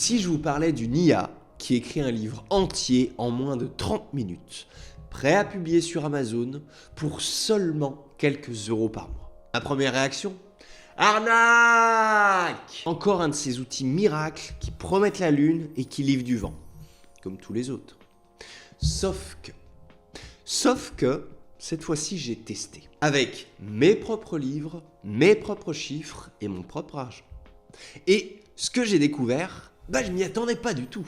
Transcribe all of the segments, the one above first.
Si je vous parlais d'une IA qui écrit un livre entier en moins de 30 minutes, prêt à publier sur Amazon pour seulement quelques euros par mois. Ma première réaction? Arnaque! Encore un de ces outils miracles qui promettent la lune et qui livrent du vent, comme tous les autres. Sauf que, cette fois-ci j'ai testé. Avec mes propres livres, mes propres chiffres et mon propre argent. Et ce que j'ai découvert, je m'y attendais pas du tout.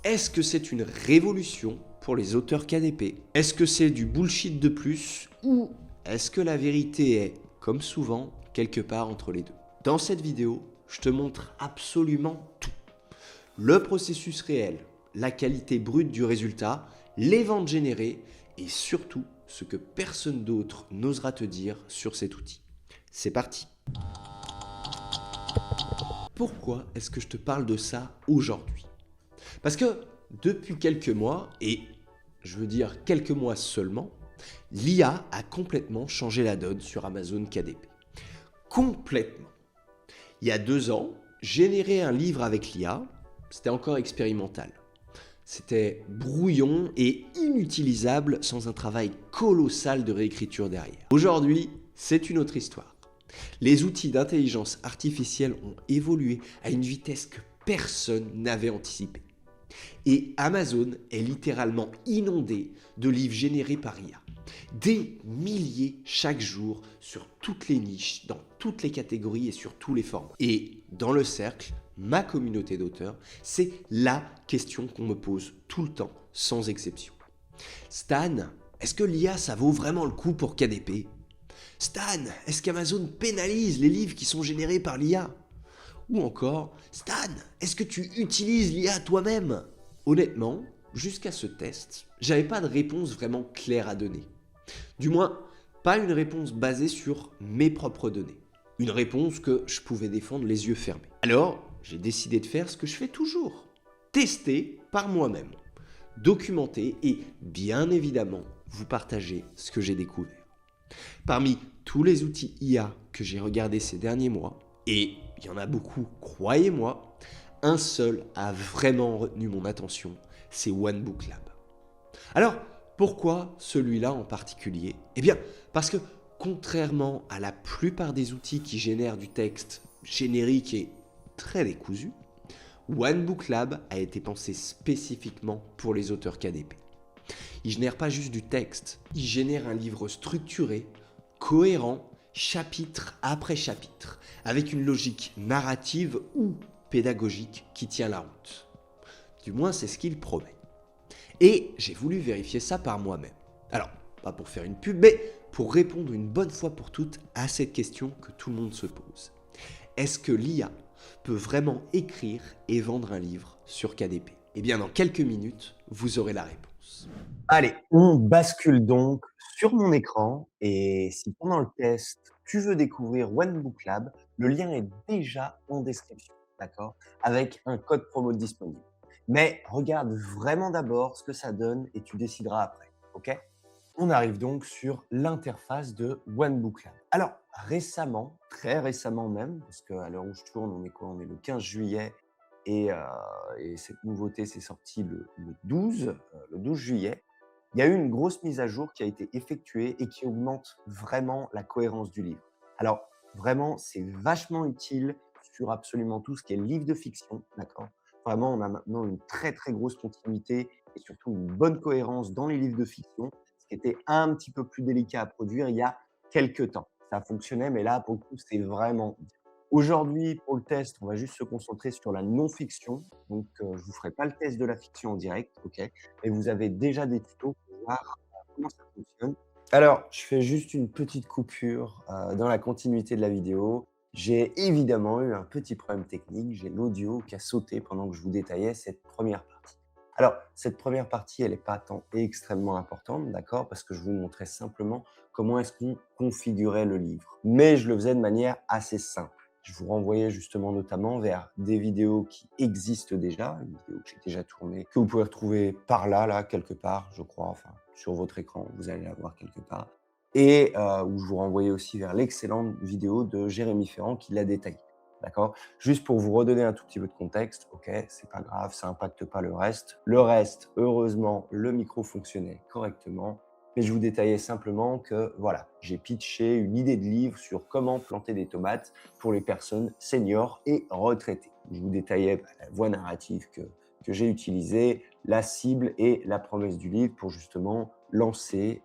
Est-ce que c'est une révolution pour les auteurs KDP? Est-ce que c'est du bullshit de plus? Ou est-ce que la vérité est, comme souvent, quelque part entre les deux? Dans cette vidéo, je te montre absolument tout. Le processus réel, la qualité brute du résultat, les ventes générées et surtout ce que personne d'autre n'osera te dire sur cet outil. C'est parti! Pourquoi est-ce que je te parle de ça aujourd'hui? Parce que depuis quelques mois, et je veux dire quelques mois seulement, l'IA a complètement changé la donne sur Amazon KDP. Complètement. Il y a 2 ans, générer un livre avec l'IA, c'était encore expérimental. C'était brouillon et inutilisable sans un travail colossal de réécriture derrière. Aujourd'hui, c'est une autre histoire. Les outils d'intelligence artificielle ont évolué à une vitesse que personne n'avait anticipée. Et Amazon est littéralement inondé de livres générés par IA. Des milliers chaque jour sur toutes les niches, dans toutes les catégories et sur tous les formats. Et dans le cercle, ma communauté d'auteurs, c'est la question qu'on me pose tout le temps, sans exception. Stan, est-ce que l'IA ça vaut vraiment le coup pour KDP? Stan, est-ce qu'Amazon pénalise les livres qui sont générés par l'IA? Ou encore, Stan, est-ce que tu utilises l'IA toi-même? Honnêtement, jusqu'à ce test, j'avais pas de réponse vraiment claire à donner. Du moins, pas une réponse basée sur mes propres données. Une réponse que je pouvais défendre les yeux fermés. Alors, j'ai décidé de faire ce que je fais toujours. Tester par moi-même. Documenter et, bien évidemment, vous partager ce que j'ai découvert. Parmi tous les outils IA que j'ai regardés ces derniers mois, et il y en a beaucoup, croyez-moi, un seul a vraiment retenu mon attention, c'est OneBookLab. Alors, pourquoi celui-là en particulier? Eh bien, parce que contrairement à la plupart des outils qui génèrent du texte générique et très décousu, OneBookLab a été pensé spécifiquement pour les auteurs KDP. Il ne génère pas juste du texte, il génère un livre structuré, cohérent, chapitre après chapitre, avec une logique narrative ou pédagogique qui tient la route. Du moins, c'est ce qu'il promet. Et j'ai voulu vérifier ça par moi-même. Alors, pas pour faire une pub, mais pour répondre une bonne fois pour toutes à cette question que tout le monde se pose. Est-ce que l'IA peut vraiment écrire et vendre un livre sur KDP? Eh bien, dans quelques minutes, vous aurez la réponse. Allez, on bascule donc sur mon écran et si pendant le test, tu veux découvrir OneBookLab, le lien est déjà en description, d'accord? Avec un code promo disponible. Mais regarde vraiment d'abord ce que ça donne et tu décideras après, ok? On arrive donc sur l'interface de OneBookLab. Alors, récemment, très récemment même, parce qu'à l'heure où je tourne, on est quoi? On est le 15 juillet et, cette nouveauté s'est sortie le 12 juillet. Il y a eu une grosse mise à jour qui a été effectuée et qui augmente vraiment la cohérence du livre. Alors, vraiment, c'est vachement utile sur absolument tout ce qui est livre de fiction, d'accord? Vraiment, on a maintenant une très, très grosse continuité et surtout une bonne cohérence dans les livres de fiction, ce qui était un petit peu plus délicat à produire il y a quelques temps. Ça fonctionnait, mais là, pour le coup, c'est vraiment bien. Aujourd'hui, pour le test, on va juste se concentrer sur la non-fiction. Donc, je vous ferai pas le test de la fiction en direct, OK? Et vous avez déjà des tutos pour voir, comment ça fonctionne. Alors, je fais juste une petite coupure, dans la continuité de la vidéo. J'ai évidemment eu un petit problème technique. J'ai l'audio qui a sauté pendant que je vous détaillais cette première partie. Alors, cette première partie, elle est pas tant extrêmement importante, d'accord? Parce que je vous montrais simplement comment est-ce qu'on configurait le livre. Mais je le faisais de manière assez simple. Je vous renvoyais justement notamment vers des vidéos qui existent déjà, une vidéo que j'ai déjà tournée, que vous pouvez retrouver par là, là, quelque part, je crois, enfin, sur votre écran, vous allez la voir quelque part. Et où je vous renvoyais aussi vers l'excellente vidéo de Jérémy Ferrand qui l'a détaillé. d'accord? Juste pour vous redonner un tout petit peu de contexte, OK, c'est pas grave, ça impacte pas le reste. Le reste, heureusement, le micro fonctionnait correctement, mais je vous détaillais simplement que, voilà, j'ai pitché une idée de livre sur comment planter des tomates pour les personnes seniors et retraitées. Je vous détaillais, la voie narrative que j'ai utilisée, la cible et la promesse du livre pour justement lancer,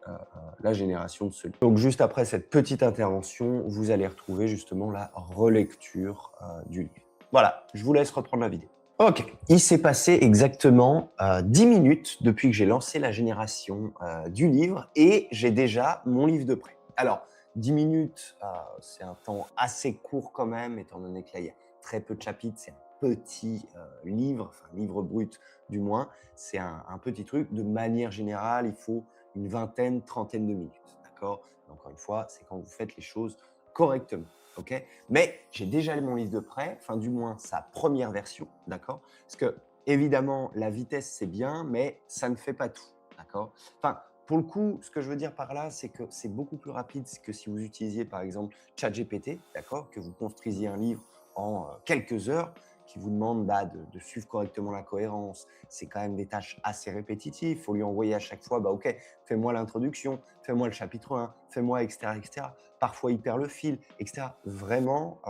la génération de ce livre. Donc juste après cette petite intervention, vous allez retrouver justement la relecture, du livre. Voilà, je vous laisse reprendre la vidéo. OK, il s'est passé exactement, 10 minutes depuis que j'ai lancé la génération, du livre et j'ai déjà mon livre de prêt. Alors 10 minutes, c'est un temps assez court quand même étant donné que là, il y a très peu de chapitres, c'est un petit, livre, enfin livre brut du moins. C'est un petit truc. De manière générale, il faut une vingtaine, trentaine de minutes, d'accord? Encore une fois, c'est quand vous faites les choses correctement, OK? Mais j'ai déjà mon livre de prêt, enfin du moins sa première version, d'accord? Parce que évidemment, la vitesse, c'est bien, mais ça ne fait pas tout, d'accord? Enfin, pour le coup, ce que je veux dire par là, c'est que c'est beaucoup plus rapide que si vous utilisiez par exemple ChatGPT, d'accord? Que vous construisiez un livre en, quelques heures, qui vous demande, de suivre correctement la cohérence. C'est quand même des tâches assez répétitives. Il faut lui envoyer à chaque fois, OK, fais-moi l'introduction, fais-moi le chapitre 1, fais-moi, etc., etc. Parfois, il perd le fil, etc. Vraiment,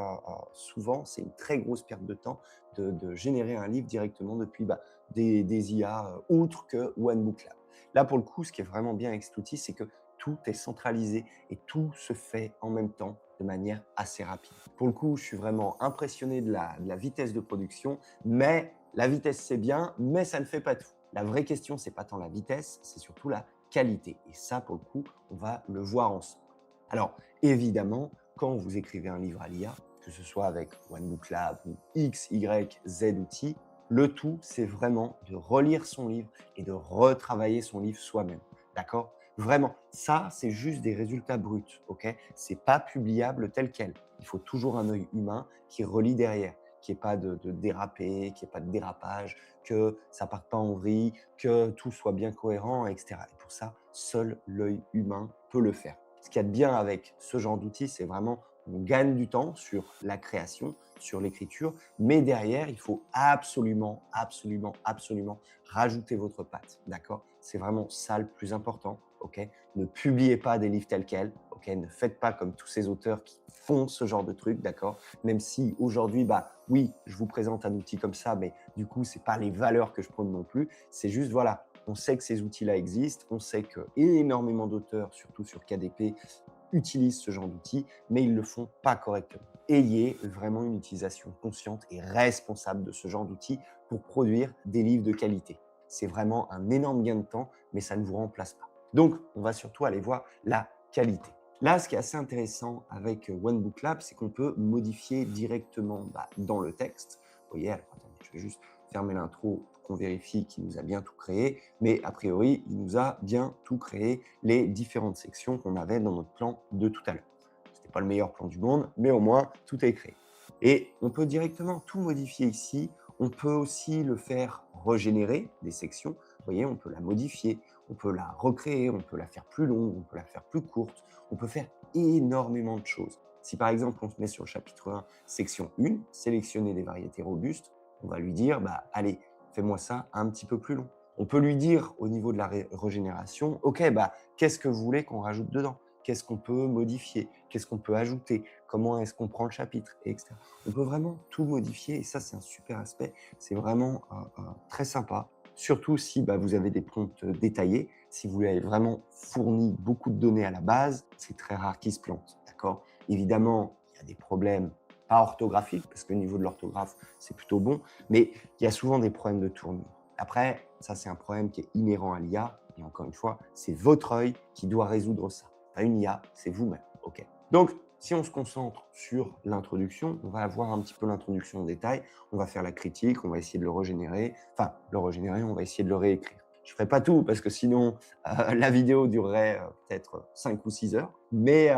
souvent, c'est une très grosse perte de temps de générer un livre directement depuis, des IA, autres que OneBookLab. Là, pour le coup, ce qui est vraiment bien avec cet outil, c'est que tout est centralisé et tout se fait en même temps de manière assez rapide. Pour le coup, je suis vraiment impressionné de la vitesse de production, mais la vitesse, c'est bien, mais ça ne fait pas tout. La vraie question, c'est pas tant la vitesse, c'est surtout la qualité. Et ça, pour le coup, on va le voir ensemble. Alors, évidemment, quand vous écrivez un livre à l'IA, que ce soit avec OneBookLab ou X, Y, Z outils, le tout, c'est vraiment de relire son livre et de retravailler son livre soi-même. D'accord? Vraiment, ça, c'est juste des résultats bruts, OK? C'est pas publiable tel quel. Il faut toujours un œil humain qui relie derrière, qu'il n'y ait pas de dérapé, qu'il n'y ait pas de dérapage, que ça parte pas en vrille, que tout soit bien cohérent, etc. Et pour ça, seul l'œil humain peut le faire. Ce qu'il y a de bien avec ce genre d'outil, c'est vraiment on gagne du temps sur la création, sur l'écriture, mais derrière, il faut absolument, absolument, absolument rajouter votre patte, d'accord? C'est vraiment ça le plus important, OK? Ne publiez pas des livres tels quels, OK? Ne faites pas comme tous ces auteurs qui font ce genre de trucs, d'accord? Même si aujourd'hui, oui, je vous présente un outil comme ça, mais du coup, c'est pas les valeurs que je prône non plus. C'est juste, voilà, on sait que ces outils-là existent, on sait que énormément d'auteurs, surtout sur KDP, utilisent ce genre d'outils, mais ils ne le font pas correctement. Ayez vraiment une utilisation consciente et responsable de ce genre d'outils pour produire des livres de qualité. C'est vraiment un énorme gain de temps, mais ça ne vous remplace pas. Donc, on va surtout aller voir la qualité. Là, ce qui est assez intéressant avec OneBookLab, c'est qu'on peut modifier directement dans le texte. Vous voyez, alors attendez, je vais juste fermer l'intro pour qu'on vérifie qu'il nous a bien tout créé. Mais a priori, il nous a bien tout créé, les différentes sections qu'on avait dans notre plan de tout à l'heure. Ce n'était pas le meilleur plan du monde, mais au moins, tout est créé. Et on peut directement tout modifier ici. On peut aussi le faire régénérer, des sections. Vous voyez, on peut la modifier, on peut la recréer, on peut la faire plus longue, on peut la faire plus courte. On peut faire énormément de choses. Si par exemple, on se met sur le chapitre 1, section 1, sélectionner des variétés robustes, on va lui dire, allez, fais-moi ça un petit peu plus long. On peut lui dire au niveau de la régénération, OK, qu'est-ce que vous voulez qu'on rajoute dedans? Qu'est-ce qu'on peut modifier? Qu'est-ce qu'on peut ajouter? Comment est-ce qu'on prend le chapitre? Et etc. On peut vraiment tout modifier et ça, c'est un super aspect. C'est vraiment très sympa. Surtout si vous avez des prompts détaillés. Si vous avez vraiment fourni beaucoup de données à la base, c'est très rare qu'ils se plantent. D'accord? Évidemment, il y a des problèmes pas orthographiques, parce qu'au niveau de l'orthographe, c'est plutôt bon, mais il y a souvent des problèmes de tournure. Après, ça, c'est un problème qui est inhérent à l'IA. Et encore une fois, c'est votre œil qui doit résoudre ça. Pas une IA, c'est vous-même. OK. Donc, si on se concentre sur l'introduction, on va voir un petit peu l'introduction en détail. On va faire la critique, on va essayer de le régénérer. Enfin, le régénérer, on va essayer de le réécrire. Je ne ferai pas tout parce que sinon, la vidéo durerait peut-être 5 ou 6 heures. Mais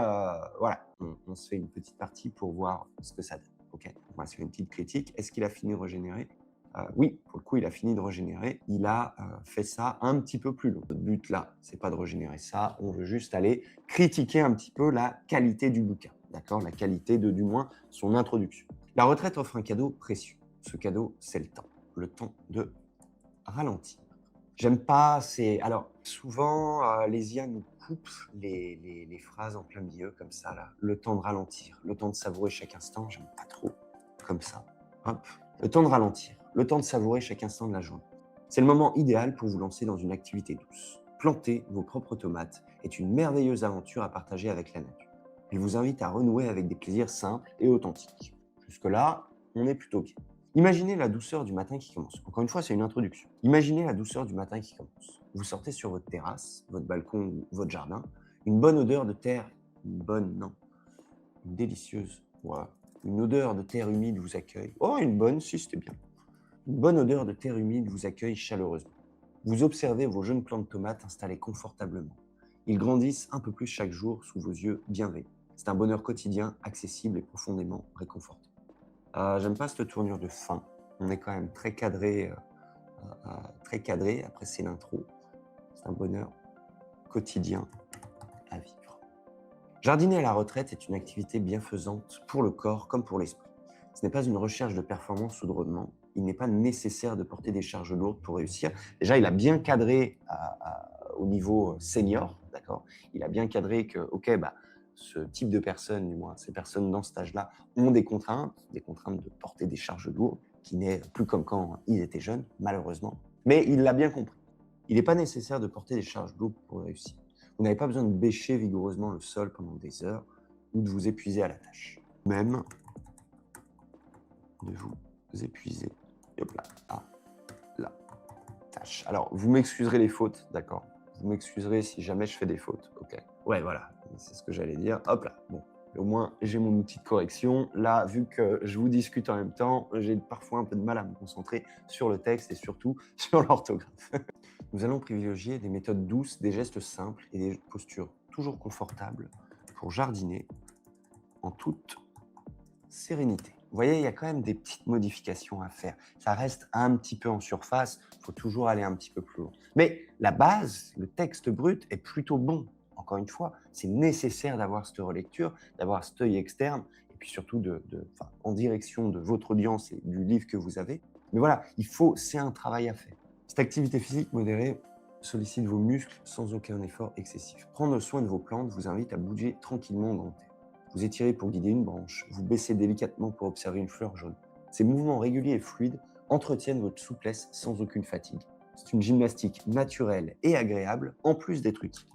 voilà, on se fait une petite partie pour voir ce que ça donne. OK. On va se faire une petite critique. Est-ce qu'il a fini de régénérer? Oui, pour le coup, il a fini de régénérer. Il a fait ça un petit peu plus long. Notre but là, c'est pas de régénérer ça. On veut juste aller critiquer un petit peu la qualité du bouquin. D'accord? La qualité de, du moins, son introduction. La retraite offre un cadeau précieux. Ce cadeau, c'est le temps de ralentir. J'aime pas, c'est alors souvent, les IA nous coupent les phrases en plein milieu comme ça là. Le temps de ralentir, le temps de savourer chaque instant, j'aime pas trop comme ça. Hop, le temps de ralentir, le temps de savourer chaque instant de la journée. C'est le moment idéal pour vous lancer dans une activité douce. Planter vos propres tomates est une merveilleuse aventure à partager avec la nature. Elle vous invite à renouer avec des plaisirs simples et authentiques. Jusque-là, on est plutôt bien. Imaginez la douceur du matin qui commence. Encore une fois, c'est une introduction. Imaginez la douceur du matin qui commence. Vous sortez sur votre terrasse, votre balcon ou votre jardin. Une bonne odeur de terre, une délicieuse, voilà. Une odeur de terre humide vous accueille. Oh, une bonne, si c'était bien. Une bonne odeur de terre humide vous accueille chaleureusement. Vous observez vos jeunes plants de tomates installés confortablement. Ils grandissent un peu plus chaque jour sous vos yeux bienveillants. C'est un bonheur quotidien, accessible et profondément réconfortant. J'aime pas cette tournure de fin. On est quand même très cadré, très cadré. Après, c'est l'intro. C'est un bonheur quotidien à vivre. Jardiner à la retraite est une activité bienfaisante pour le corps comme pour l'esprit. Ce n'est pas une recherche de performance ou de rendement. Il n'est pas nécessaire de porter des charges lourdes pour réussir. Déjà, il a bien cadré au niveau senior, d'accord. Il a bien cadré que, ok, ce type de personnes, du moins ces personnes dans cet âge-là, ont des contraintes de porter des charges lourdes, qui n'est plus comme quand ils étaient jeunes, malheureusement. Mais il l'a bien compris. Il n'est pas nécessaire de porter des charges lourdes pour réussir. Vous n'avez pas besoin de bêcher vigoureusement le sol pendant des heures ou de vous épuiser à la tâche. Même de vous épuiser hop là, à la tâche. Alors, vous m'excuserez les fautes, d'accord. Vous m'excuserez si jamais je fais des fautes, ok. Ouais, voilà, c'est ce que j'allais dire. Hop là, bon. Au moins, j'ai mon outil de correction. Là, vu que je vous discute en même temps, j'ai parfois un peu de mal à me concentrer sur le texte et surtout sur l'orthographe. Nous allons privilégier des méthodes douces, des gestes simples et des postures toujours confortables pour jardiner en toute sérénité. Vous voyez, il y a quand même des petites modifications à faire. Ça reste un petit peu en surface, il faut toujours aller un petit peu plus loin. Mais la base, le texte brut est plutôt bon. Encore une fois, c'est nécessaire d'avoir cette relecture, d'avoir cet œil externe, et puis surtout en direction de votre audience et du livre que vous avez. Mais voilà, c'est un travail à faire. Cette activité physique modérée sollicite vos muscles sans aucun effort excessif. Prendre soin de vos plantes vous invite à bouger tranquillement en grand air. Vous étirez pour guider une branche, vous baissez délicatement pour observer une fleur jaune. Ces mouvements réguliers et fluides entretiennent votre souplesse sans aucune fatigue. C'est une gymnastique naturelle et agréable, en plus d'être utile.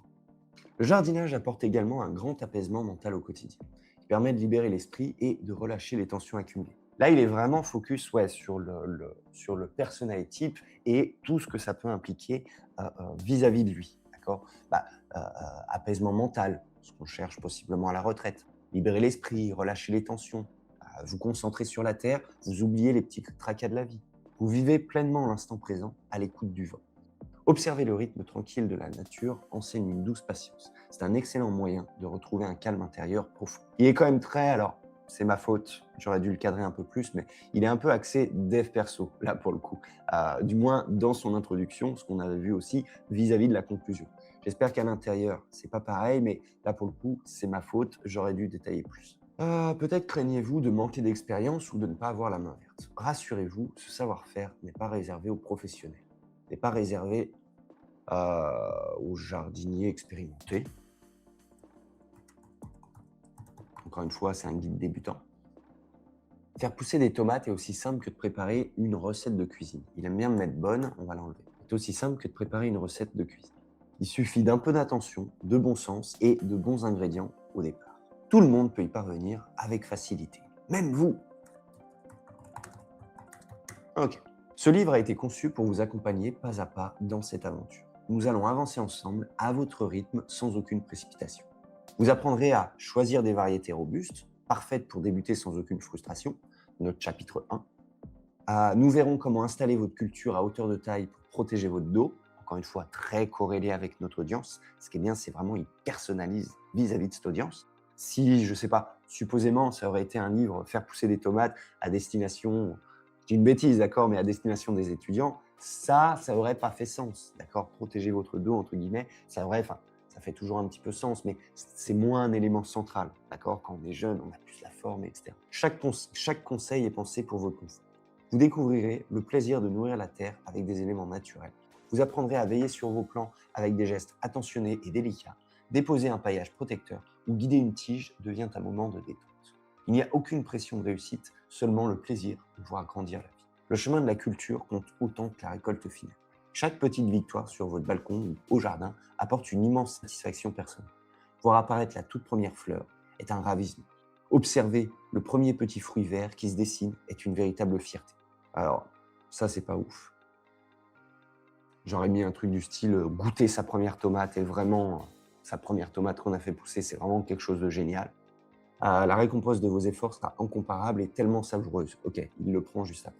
Le jardinage apporte également un grand apaisement mental au quotidien, qui permet de libérer l'esprit et de relâcher les tensions accumulées. Là, il est vraiment focus sur le personnel type et tout ce que ça peut impliquer vis-à-vis de lui. D'accord. Apaisement mental, ce qu'on cherche possiblement à la retraite. Libérer l'esprit, relâcher les tensions, vous concentrer sur la terre, vous oubliez les petits tracas de la vie. Vous vivez pleinement l'instant présent à l'écoute du vent. Observer le rythme tranquille de la nature enseigne une douce patience. C'est un excellent moyen de retrouver un calme intérieur profond. Il est quand même alors c'est ma faute, j'aurais dû le cadrer un peu plus, mais il est un peu axé dev perso, là pour le coup. Du moins dans son introduction, ce qu'on avait vu aussi vis-à-vis de la conclusion. J'espère qu'à l'intérieur, c'est pas pareil, mais là pour le coup, c'est ma faute, j'aurais dû détailler plus. Peut-être craignez-vous de manquer d'expérience ou de ne pas avoir la main verte. Rassurez-vous, ce savoir-faire n'est pas réservé aux professionnels, n'est pas réservé aux jardiniers expérimentés. Encore une fois, c'est un guide débutant. Faire pousser des tomates est aussi simple que de préparer une recette de cuisine. Il aime bien me mettre bonne, on va l'enlever. C'est aussi simple que de préparer une recette de cuisine. Il suffit d'un peu d'attention, de bon sens et de bons ingrédients au départ. Tout le monde peut y parvenir avec facilité, même vous. Ok. Ce livre a été conçu pour vous accompagner pas à pas dans cette aventure. Nous allons avancer ensemble à votre rythme sans aucune précipitation. Vous apprendrez à choisir des variétés robustes, parfaites pour débuter sans aucune frustration, notre chapitre 1. Nous verrons comment installer votre culture à hauteur de taille pour protéger votre dos, encore une fois très corrélé avec notre audience. Ce qui est bien, c'est vraiment il personnalise vis-à-vis de cette audience. Si, je ne sais pas, supposément, ça aurait été un livre « Faire pousser des tomates » à destination, je dis une bêtise, d'accord, mais à destination des étudiants, ça n'aurait pas fait sens, d'accord. Protéger votre dos, entre guillemets, ça ça fait toujours un petit peu sens, mais c'est moins un élément central, d'accord? Quand on est jeune, on a plus la forme, etc. Chaque conseil est pensé pour votre confort. Vous découvrirez le plaisir de nourrir la terre avec des éléments naturels. Vous apprendrez à veiller sur vos plants avec des gestes attentionnés et délicats. Déposer un paillage protecteur ou guider une tige devient un moment de détente. Il n'y a aucune pression de réussite, seulement le plaisir de voir grandir la vie. Le chemin de la culture compte autant que la récolte finale. Chaque petite victoire sur votre balcon ou au jardin apporte une immense satisfaction personnelle. Voir apparaître la toute première fleur est un ravissement. Observer le premier petit fruit vert qui se dessine est une véritable fierté. Alors, ça, c'est pas ouf. J'aurais mis un truc du style goûter sa première tomate et vraiment, sa première tomate qu'on a fait pousser, c'est vraiment quelque chose de génial. La récompense de vos efforts sera incomparable et tellement savoureuse. Ok, il le prend juste après.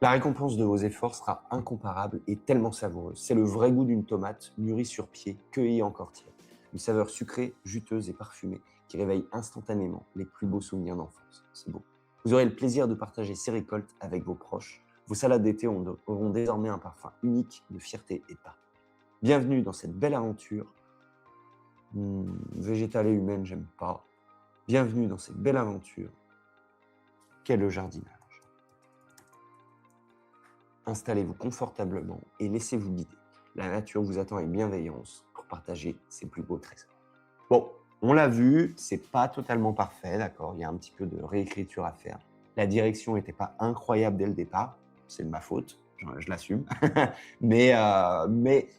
La récompense de vos efforts sera incomparable et tellement savoureuse. C'est le vrai goût d'une tomate mûrie sur pied, cueillie encore tiède. Une saveur sucrée, juteuse et parfumée qui réveille instantanément les plus beaux souvenirs d'enfance. C'est beau. Vous aurez le plaisir de partager ces récoltes avec vos proches. Vos salades d'été auront désormais un parfum unique de fierté et de partage. Bienvenue dans cette belle aventure. Végétale et humaine, j'aime pas. Bienvenue dans cette belle aventure qu'est le jardinage. Installez-vous confortablement et laissez-vous guider. La nature vous attend avec bienveillance pour partager ses plus beaux trésors. Bon, on l'a vu, c'est pas totalement parfait, d'accord? Il y a un petit peu de réécriture à faire. La direction n'était pas incroyable dès le départ, c'est de ma faute, je l'assume. mais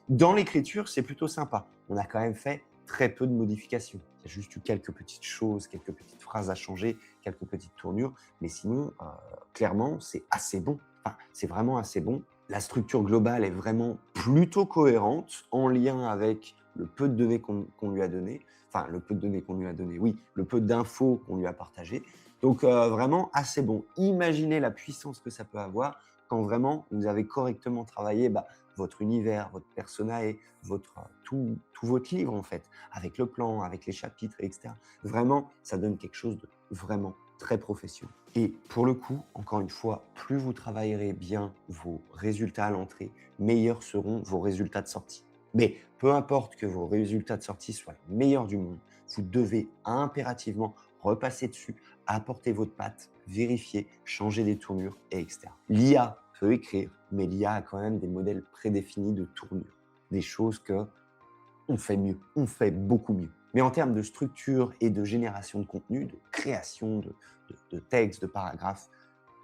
dans l'écriture, c'est plutôt sympa. On a quand même fait très peu de modifications. Il y a juste eu quelques petites choses, quelques petites phrases à changer, quelques petites tournures, mais sinon, clairement, c'est assez bon. Enfin, c'est vraiment assez bon. La structure globale est vraiment plutôt cohérente, en lien avec le peu de données qu'on lui a donné. Enfin, le peu de données qu'on lui a donné, oui, le peu d'infos qu'on lui a partagé. Donc, vraiment assez bon. Imaginez la puissance que ça peut avoir quand vraiment vous avez correctement travaillé votre univers, votre personae, tout votre livre en fait, avec le plan, avec les chapitres, etc. Vraiment, ça donne quelque chose de vraiment très professionnel. Et pour le coup, encore une fois, plus vous travaillerez bien vos résultats à l'entrée, meilleurs seront vos résultats de sortie. Mais peu importe que vos résultats de sortie soient les meilleurs du monde, vous devez impérativement repasser dessus, apporter votre patte, vérifier, changer des tournures, et etc. L'IA peut écrire, mais l'IA a quand même des modèles prédéfinis de tournures, des choses que on fait mieux, on fait beaucoup mieux. Mais en termes de structure et de génération de contenu, de création de textes, de paragraphes,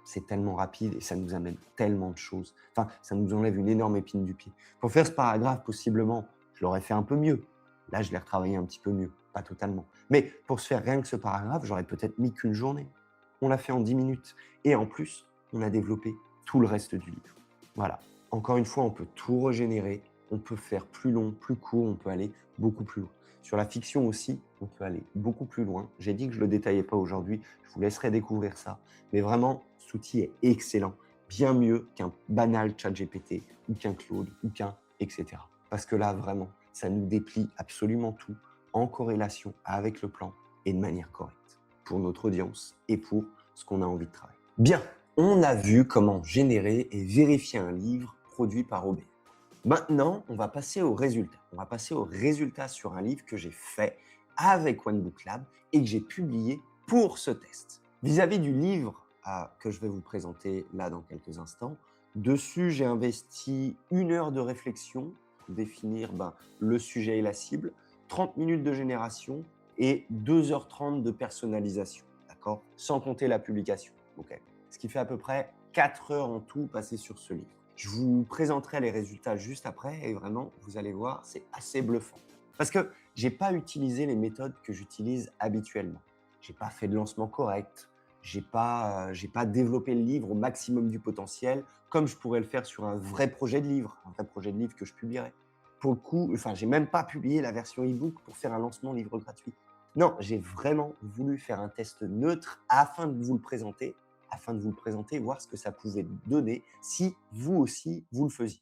c'est tellement rapide et ça nous amène tellement de choses. Enfin, ça nous enlève une énorme épine du pied. Pour faire ce paragraphe, possiblement, je l'aurais fait un peu mieux. Là, je l'ai retravaillé un petit peu mieux, pas totalement. Mais pour se faire rien que ce paragraphe, j'aurais peut-être mis qu'une journée. On l'a fait en 10 minutes. Et en plus, on a développé tout le reste du livre. Voilà. Encore une fois, on peut tout régénérer. On peut faire plus long, plus court, on peut aller beaucoup plus loin. Sur la fiction aussi, on peut aller beaucoup plus loin. J'ai dit que je ne le détaillais pas aujourd'hui, je vous laisserai découvrir ça. Mais vraiment, cet outil est excellent, bien mieux qu'un banal ChatGPT ou qu'un Claude ou qu'un etc. Parce que là, vraiment, ça nous déplie absolument tout en corrélation avec le plan et de manière correcte pour notre audience et pour ce qu'on a envie de travailler. Bien, on a vu comment générer et vérifier un livre produit par OBS. Maintenant, on va passer au résultat. On va passer au résultat sur un livre que j'ai fait avec OneBookLab et que j'ai publié pour ce test. Vis-à-vis du livre que je vais vous présenter là dans quelques instants, dessus, j'ai investi 1 heure de réflexion pour définir le sujet et la cible, 30 minutes de génération et 2h30 de personnalisation, d'accord? Sans compter la publication, ok? Ce qui fait à peu près 4 heures en tout passées sur ce livre. Je vous présenterai les résultats juste après et vraiment, vous allez voir, c'est assez bluffant. Parce que je n'ai pas utilisé les méthodes que j'utilise habituellement. Je n'ai pas fait de lancement correct, je n'ai pas développé le livre au maximum du potentiel, comme je pourrais le faire sur un vrai projet de livre que je publierai. Pour le coup, je n'ai même pas publié la version e-book pour faire un lancement livre gratuit. Non, j'ai vraiment voulu faire un test neutre afin de vous le présenter, voir ce que ça pouvait donner si vous aussi, vous le faisiez.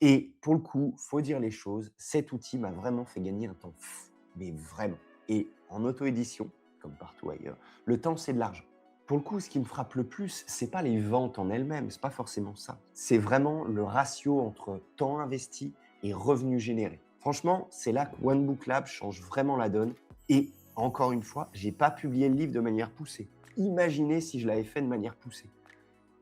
Et pour le coup, faut dire les choses, cet outil m'a vraiment fait gagner un temps fou, mais vraiment. Et en auto-édition, comme partout ailleurs, le temps, c'est de l'argent. Pour le coup, ce qui me frappe le plus, c'est pas les ventes en elles-mêmes, c'est pas forcément ça. C'est vraiment le ratio entre temps investi et revenus générés. Franchement, c'est là que One Book Lab change vraiment la donne. Et encore une fois, j'ai pas publié le livre de manière poussée. Imaginez si je l'avais fait de manière poussée.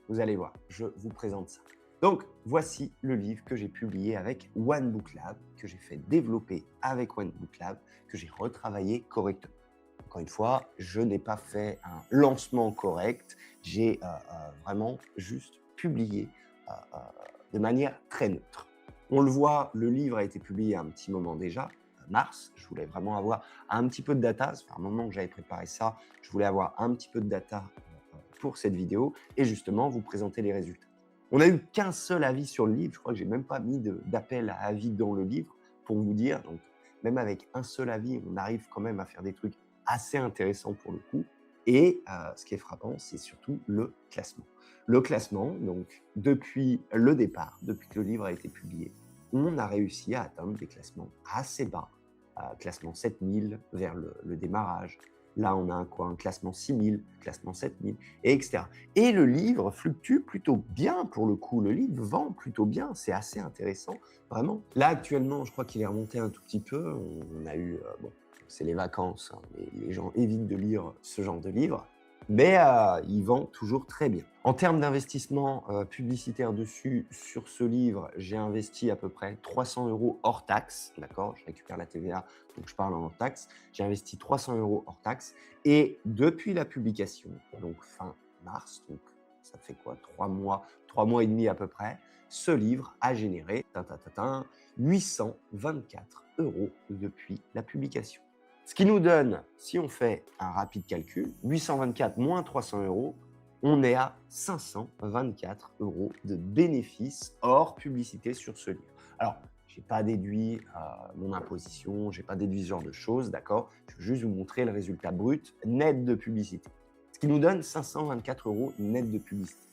Vous allez voir, je vous présente ça. Donc, voici le livre que j'ai publié avec One Book Lab, que j'ai fait développer avec One Book Lab, que j'ai retravaillé correctement. Encore une fois, je n'ai pas fait un lancement correct, j'ai vraiment juste publié de manière très neutre. On le voit, le livre a été publié il y a un petit moment déjà, mars. Je voulais vraiment avoir un petit peu de data. Ça fait un moment que j'avais préparé ça. Je voulais avoir un petit peu de data pour cette vidéo et justement vous présenter les résultats. On n'a eu qu'un seul avis sur le livre. Je crois que j'ai même pas mis d'appel à avis dans le livre pour vous dire. Donc, même avec un seul avis, on arrive quand même à faire des trucs assez intéressants pour le coup. Et ce qui est frappant, c'est surtout le classement. Le classement, donc depuis le départ, depuis que le livre a été publié, on a réussi à atteindre des classements assez bas. Classement 7000 vers le démarrage. Là, on a un classement 6000, classement 7000, et etc. Et le livre fluctue plutôt bien pour le coup. Le livre vend plutôt bien. C'est assez intéressant, vraiment. Là, actuellement, je crois qu'il est remonté un tout petit peu. On a eu, bon, c'est les vacances, hein, les gens évitent de lire ce genre de livre, mais il vend toujours très bien. En termes d'investissement publicitaire dessus, sur ce livre, j'ai investi à peu près 300 € hors taxe, d'accord? Je récupère la TVA, donc je parle en hors taxe. J'ai investi 300 € hors taxe et depuis la publication, donc fin mars, donc ça fait quoi? 3 mois et demi à peu près, ce livre a généré 824 € depuis la publication. Ce qui nous donne, si on fait un rapide calcul, 824 moins 300 €, on est à 524 € de bénéfices hors publicité sur ce livre. Alors, je n'ai pas déduit mon imposition, je n'ai pas déduit ce genre de choses, d'accord? Je veux juste vous montrer le résultat brut net de publicité. Ce qui nous donne 524 € net de publicité.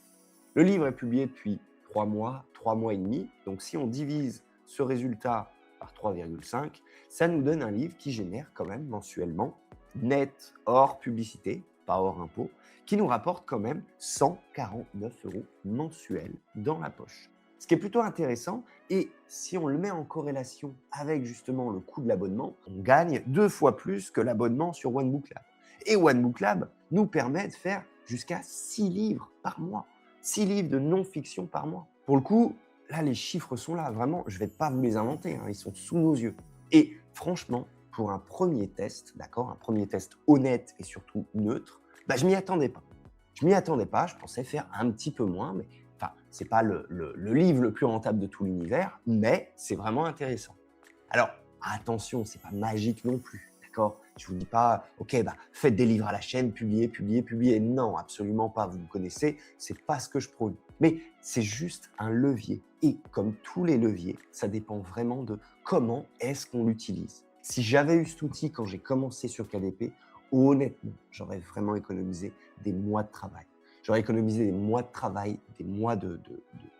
Le livre est publié depuis 3 mois et demi. Donc, si on divise ce résultat par 3,5, ça nous donne un livre qui génère quand même mensuellement, net hors publicité, pas hors impôt, qui nous rapporte quand même 149 € mensuels dans la poche. Ce qui est plutôt intéressant, et si on le met en corrélation avec justement le coût de l'abonnement, on gagne 2 fois plus que l'abonnement sur One Book Lab. Et One Book Lab nous permet de faire jusqu'à 6 livres par mois. 6 livres de non-fiction par mois. Pour le coup, là, les chiffres sont là. Vraiment, je ne vais pas vous les inventer. Hein, ils sont sous nos yeux. Et franchement, pour un premier test, d'accord, un premier test honnête et surtout neutre, bah, je ne m'y attendais pas. Je m'y attendais pas. Je pensais faire un petit peu moins. Mais enfin, ce n'est pas le livre le plus rentable de tout l'univers, mais c'est vraiment intéressant. Alors, attention, ce n'est pas magique non plus. D'accord? Je ne vous dis pas, OK, bah, faites des livres à la chaîne, publiez, publiez, publiez. Non, absolument pas. Vous me connaissez, ce n'est pas ce que je prône. Mais c'est juste un levier. Et comme tous les leviers, ça dépend vraiment de comment est-ce qu'on l'utilise. Si j'avais eu cet outil quand j'ai commencé sur KDP, honnêtement, j'aurais vraiment économisé des mois de travail. J'aurais économisé des mois de travail, des mois de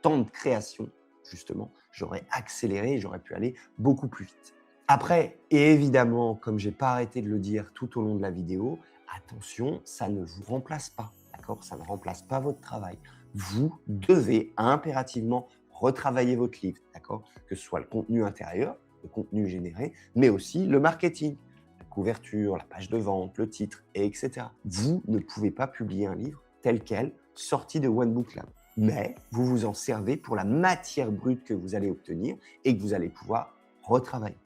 temps de création, justement. J'aurais accéléré et j'aurais pu aller beaucoup plus vite. Après, et évidemment, comme je n'ai pas arrêté de le dire tout au long de la vidéo, attention, ça ne vous remplace pas, d'accord? Ça ne remplace pas votre travail. Vous devez impérativement retravailler votre livre, d'accord? Que ce soit le contenu intérieur, le contenu généré, mais aussi le marketing, la couverture, la page de vente, le titre, etc. Vous ne pouvez pas publier un livre tel quel, sorti de One Book Lab. Mais vous vous en servez pour la matière brute que vous allez obtenir et que vous allez pouvoir retravailler.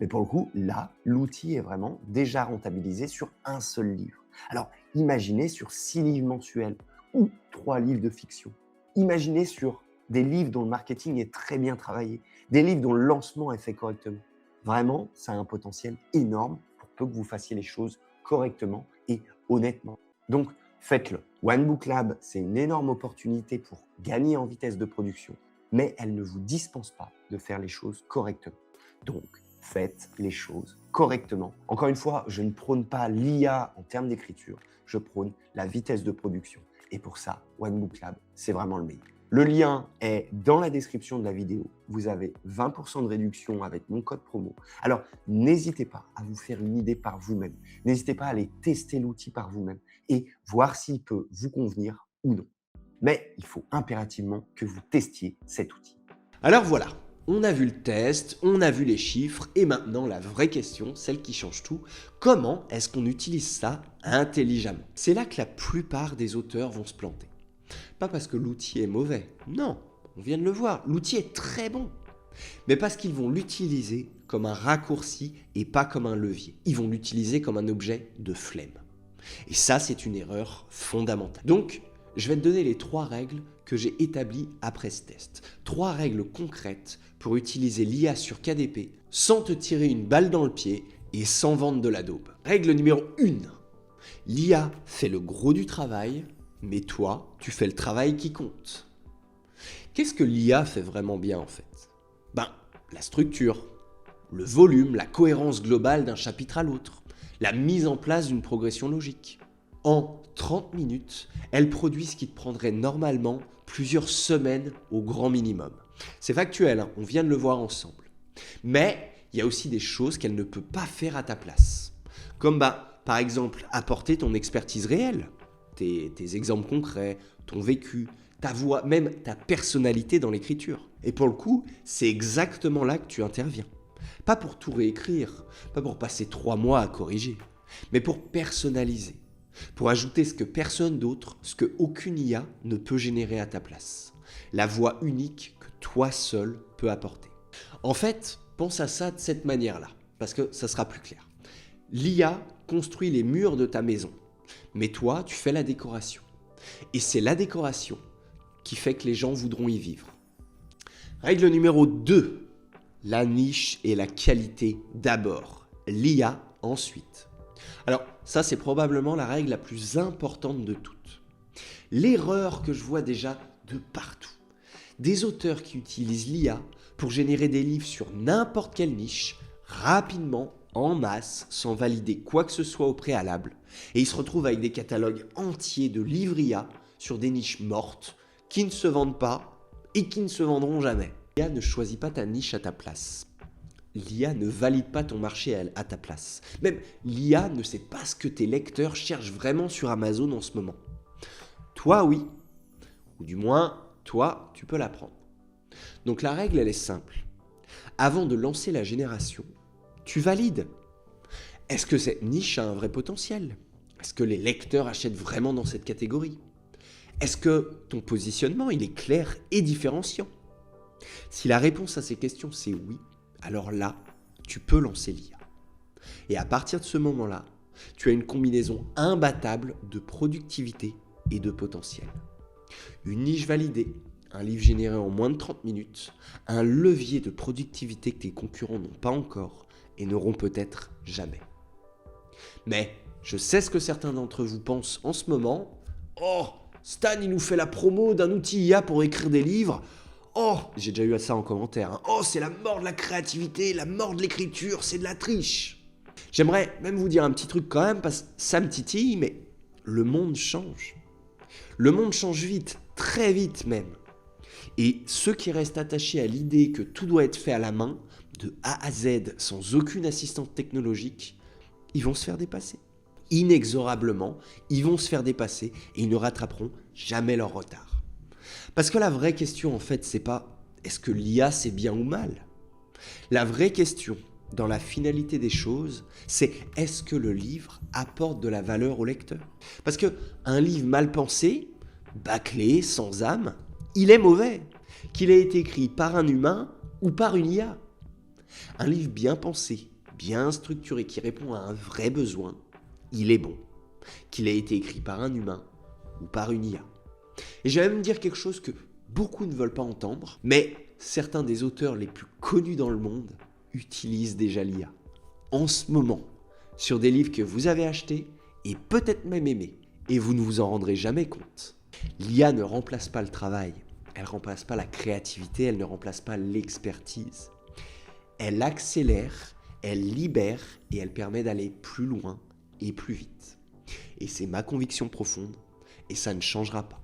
Mais pour le coup, là, l'outil est vraiment déjà rentabilisé sur un seul livre. Alors, imaginez sur 6 livres mensuels ou 3 livres de fiction. Imaginez sur des livres dont le marketing est très bien travaillé, des livres dont le lancement est fait correctement. Vraiment, ça a un potentiel énorme pour peu que vous fassiez les choses correctement et honnêtement. Donc, faites-le. One Book Lab, c'est une énorme opportunité pour gagner en vitesse de production, mais elle ne vous dispense pas de faire les choses correctement. Donc, faites les choses correctement. Encore une fois, je ne prône pas l'IA en termes d'écriture, je prône la vitesse de production. Et pour ça, One Book Lab, c'est vraiment le meilleur. Le lien est dans la description de la vidéo. Vous avez 20% de réduction avec mon code promo. Alors, n'hésitez pas à vous faire une idée par vous-même. N'hésitez pas à aller tester l'outil par vous-même et voir s'il peut vous convenir ou non. Mais il faut impérativement que vous testiez cet outil. Alors voilà, On a vu le test, on a vu les chiffres, et maintenant la vraie question, celle qui change tout, comment est-ce qu'on utilise ça intelligemment? C'est là que la plupart des auteurs vont se planter. Pas parce que l'outil est mauvais, non, on vient de le voir, l'outil est très bon. Mais parce qu'ils vont l'utiliser comme un raccourci et pas comme un levier. Ils vont l'utiliser comme un objet de flemme. Et ça, c'est une erreur fondamentale. Donc, je vais te donner les 3 règles que j'ai établies après ce test. 3 règles concrètes pour utiliser l'IA sur KDP sans te tirer une balle dans le pied et sans vendre de la daube. Règle numéro 1. L'IA fait le gros du travail, mais toi, tu fais le travail qui compte. Qu'est-ce que l'IA fait vraiment bien en fait? La structure, le volume, la cohérence globale d'un chapitre à l'autre, la mise en place d'une progression logique. En 30 minutes, elle produit ce qui te prendrait normalement plusieurs semaines au grand minimum. C'est factuel, hein, on vient de le voir ensemble. Mais il y a aussi des choses qu'elle ne peut pas faire à ta place. Comme par exemple apporter ton expertise réelle, tes exemples concrets, ton vécu, ta voix, même ta personnalité dans l'écriture. Et pour le coup, c'est exactement là que tu interviens. Pas pour tout réécrire, pas pour passer 3 mois à corriger, mais pour personnaliser, pour ajouter ce que personne d'autre, ce que aucune IA ne peut générer à ta place. La voix unique que toi seul peux apporter. En fait, pense à ça de cette manière-là, parce que ça sera plus clair. L'IA construit les murs de ta maison, mais toi, tu fais la décoration. Et c'est la décoration qui fait que les gens voudront y vivre. Règle numéro 2. La niche et la qualité d'abord. L'IA ensuite. Alors, ça c'est probablement la règle la plus importante de toutes. L'erreur que je vois déjà de partout. Des auteurs qui utilisent l'IA pour générer des livres sur n'importe quelle niche, rapidement, en masse, sans valider quoi que ce soit au préalable. Et ils se retrouvent avec des catalogues entiers de livres IA sur des niches mortes, qui ne se vendent pas et qui ne se vendront jamais. L'IA ne choisit pas ta niche à ta place. L'IA ne valide pas ton marché à ta place. Même l'IA ne sait pas ce que tes lecteurs cherchent vraiment sur Amazon en ce moment. Toi, oui. Ou du moins, toi, tu peux l'apprendre. Donc la règle, elle est simple. Avant de lancer la génération, tu valides. Est-ce que cette niche a un vrai potentiel? Est-ce que les lecteurs achètent vraiment dans cette catégorie? Est-ce que ton positionnement, il est clair et différenciant? Si la réponse à ces questions, c'est oui, alors là, tu peux lancer l'IA. Et à partir de ce moment-là, tu as une combinaison imbattable de productivité et de potentiel. Une niche validée, un livre généré en moins de 30 minutes, un levier de productivité que tes concurrents n'ont pas encore et n'auront peut-être jamais. Mais je sais ce que certains d'entre vous pensent en ce moment. Oh, Stan, il nous fait la promo d'un outil IA pour écrire des livres. Oh, j'ai déjà eu ça en commentaire. Hein. Oh, c'est la mort de la créativité, la mort de l'écriture, c'est de la triche. J'aimerais même vous dire un petit truc quand même, parce que ça me titille, mais le monde change. Le monde change vite, très vite même. Et ceux qui restent attachés à l'idée que tout doit être fait à la main, de A à Z, sans aucune assistante technologique, ils vont se faire dépasser. Inexorablement, ils vont se faire dépasser et ils ne rattraperont jamais leur retard. Parce que la vraie question, en fait, c'est pas est-ce que l'IA c'est bien ou mal? La vraie question, dans la finalité des choses, c'est est-ce que le livre apporte de la valeur au lecteur? Parce que un livre mal pensé, bâclé, sans âme, il est mauvais. Qu'il ait été écrit par un humain ou par une IA. Un livre bien pensé, bien structuré, qui répond à un vrai besoin, il est bon. Qu'il ait été écrit par un humain ou par une IA. Et je vais même dire quelque chose que beaucoup ne veulent pas entendre, mais certains des auteurs les plus connus dans le monde utilisent déjà l'IA. En ce moment, sur des livres que vous avez achetés et peut-être même aimés, et vous ne vous en rendrez jamais compte. L'IA ne remplace pas le travail, elle ne remplace pas la créativité, elle ne remplace pas l'expertise. Elle accélère, elle libère et elle permet d'aller plus loin et plus vite. Et c'est ma conviction profonde et ça ne changera pas.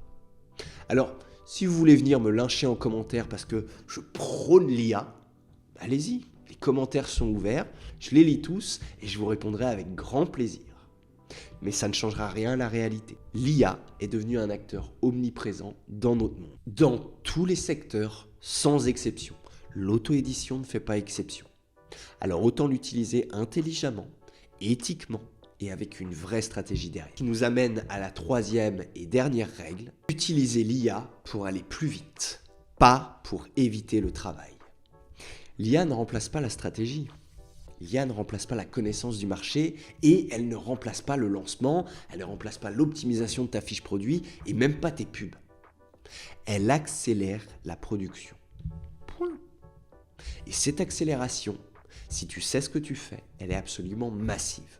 Alors, si vous voulez venir me lyncher en commentaire parce que je prône l'IA, allez-y, les commentaires sont ouverts, je les lis tous et je vous répondrai avec grand plaisir. Mais ça ne changera rien à la réalité. L'IA est devenue un acteur omniprésent dans notre monde, dans tous les secteurs sans exception. l'auto-édition ne fait pas exception. Alors autant l'utiliser intelligemment, éthiquement et avec une vraie stratégie derrière. Qui nous amène à la troisième et dernière règle, utiliser l'IA pour aller plus vite, pas pour éviter le travail. L'IA ne remplace pas la stratégie. L'IA ne remplace pas la connaissance du marché et elle ne remplace pas le lancement, elle ne remplace pas l'optimisation de ta fiche produit et même pas tes pubs. Elle accélère la production. Point. Et cette accélération, si tu sais ce que tu fais, elle est absolument massive.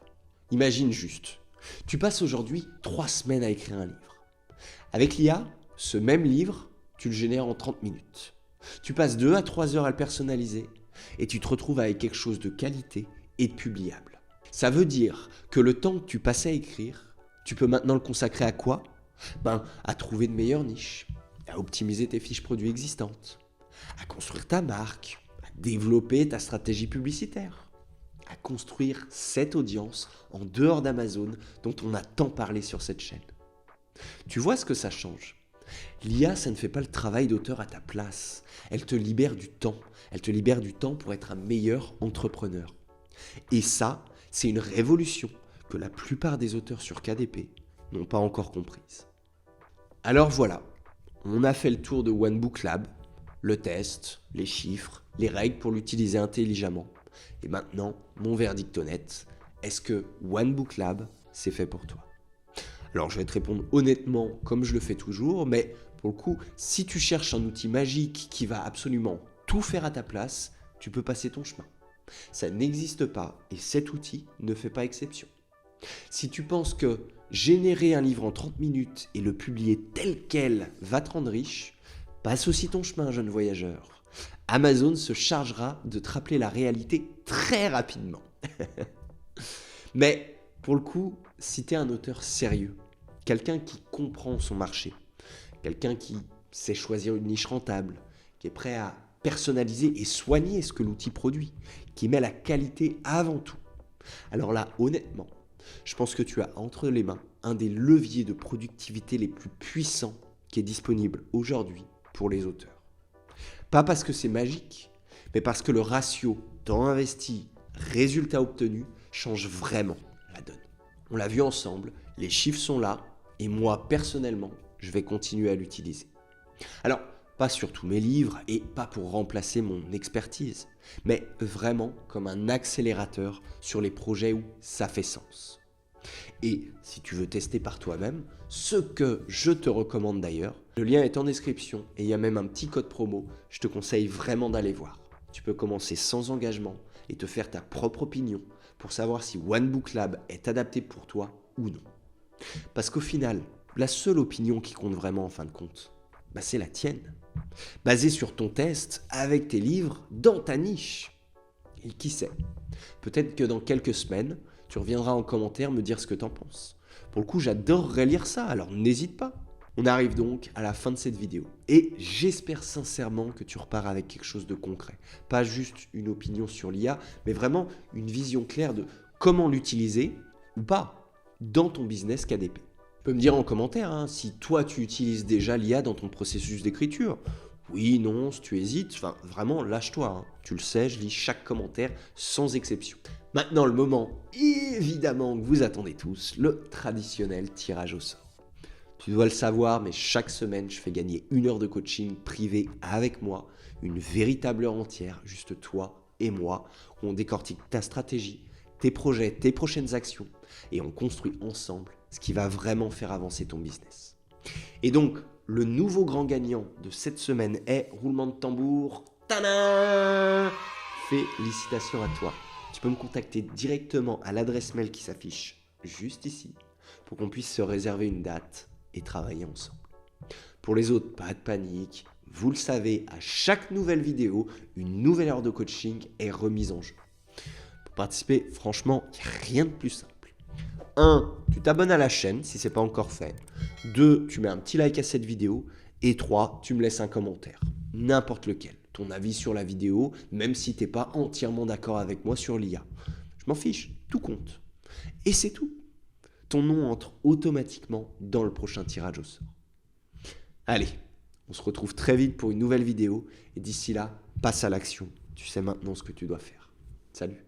Imagine juste, tu passes aujourd'hui 3 semaines à écrire un livre. Avec l'IA, ce même livre, tu le génères en 30 minutes. Tu passes 2 à 3 heures à le personnaliser et tu te retrouves avec quelque chose de qualité et de publiable. Ça veut dire que le temps que tu passais à écrire, tu peux maintenant le consacrer à quoi ? À trouver de meilleures niches, à optimiser tes fiches produits existantes, à construire ta marque, à développer ta stratégie publicitaire, à construire cette audience en dehors d'Amazon dont on a tant parlé sur cette chaîne. Tu vois ce que ça change ? L'IA, ça ne fait pas le travail d'auteur à ta place. Elle te libère du temps. Elle te libère du temps pour être un meilleur entrepreneur. Et ça, c'est une révolution que la plupart des auteurs sur KDP n'ont pas encore comprise. Alors voilà, on a fait le tour de One Book Lab, le test, les chiffres, les règles pour l'utiliser intelligemment. Et maintenant, mon verdict honnête, est-ce que One Book Lab, c'est fait pour toi ? Alors je vais te répondre honnêtement comme je le fais toujours, mais pour le coup, si tu cherches un outil magique qui va absolument tout faire à ta place, tu peux passer ton chemin. Ça n'existe pas et cet outil ne fait pas exception. Si tu penses que générer un livre en 30 minutes et le publier tel quel va te rendre riche, passe aussi ton chemin, jeune voyageur. Amazon se chargera de te rappeler la réalité très rapidement. Mais pour le coup, si tu es un auteur sérieux, quelqu'un qui comprend son marché, quelqu'un qui sait choisir une niche rentable, qui est prêt à personnaliser et soigner ce que l'outil produit, qui met la qualité avant tout, alors là, honnêtement, je pense que tu as entre les mains un des leviers de productivité les plus puissants qui est disponible aujourd'hui pour les auteurs. Pas parce que c'est magique, mais parce que le ratio temps investi, résultat obtenu change vraiment la donne. On l'a vu ensemble, les chiffres sont là et moi personnellement, je vais continuer à l'utiliser. Alors, pas sur tous mes livres et pas pour remplacer mon expertise, mais vraiment comme un accélérateur sur les projets où ça fait sens. Et si tu veux tester par toi-même, ce que je te recommande d'ailleurs, le lien est en description et il y a même un petit code promo, je te conseille vraiment d'aller voir. Tu peux commencer sans engagement et te faire ta propre opinion pour savoir si One Book Lab est adapté pour toi ou non. Parce qu'au final, la seule opinion qui compte vraiment en fin de compte, c'est la tienne. Basée sur ton test, avec tes livres, dans ta niche. Et qui sait, peut-être que dans quelques semaines, tu reviendras en commentaire me dire ce que t'en penses. Pour le coup, j'adorerais lire ça, alors n'hésite pas. On arrive donc à la fin de cette vidéo. Et j'espère sincèrement que tu repars avec quelque chose de concret. Pas juste une opinion sur l'IA, mais vraiment une vision claire de comment l'utiliser, ou pas, dans ton business KDP. Tu peux me dire en commentaire si toi tu utilises déjà l'IA dans ton processus d'écriture. Oui, non, si tu hésites, vraiment lâche-toi. Tu le sais, je lis chaque commentaire sans exception. Maintenant le moment évidemment que vous attendez tous, le traditionnel tirage au sort. Tu dois le savoir, mais chaque semaine je fais gagner 1 heure de coaching privé avec moi, une véritable heure entière, juste toi et moi, où on décortique ta stratégie, tes projets, tes prochaines actions, et on construit ensemble ce qui va vraiment faire avancer ton business. Et donc, le nouveau grand gagnant de cette semaine est, roulement de tambour, tadam ! Félicitations à toi. Tu peux me contacter directement à l'adresse mail qui s'affiche juste ici pour qu'on puisse se réserver une date et travailler ensemble. Pour les autres, pas de panique. Vous le savez, à chaque nouvelle vidéo, une nouvelle heure de coaching est remise en jeu. Pour participer, franchement, il n'y a rien de plus simple. 1. Tu t'abonnes à la chaîne si ce n'est pas encore fait. 2. Tu mets un petit like à cette vidéo. Et 3. Tu me laisses un commentaire. N'importe lequel. Ton avis sur la vidéo, même si tu n'es pas entièrement d'accord avec moi sur l'IA. Je m'en fiche, tout compte. Et c'est tout. Ton nom entre automatiquement dans le prochain tirage au sort. Allez, on se retrouve très vite pour une nouvelle vidéo. Et d'ici là, Passe à l'action. Tu sais maintenant ce que tu dois faire. Salut.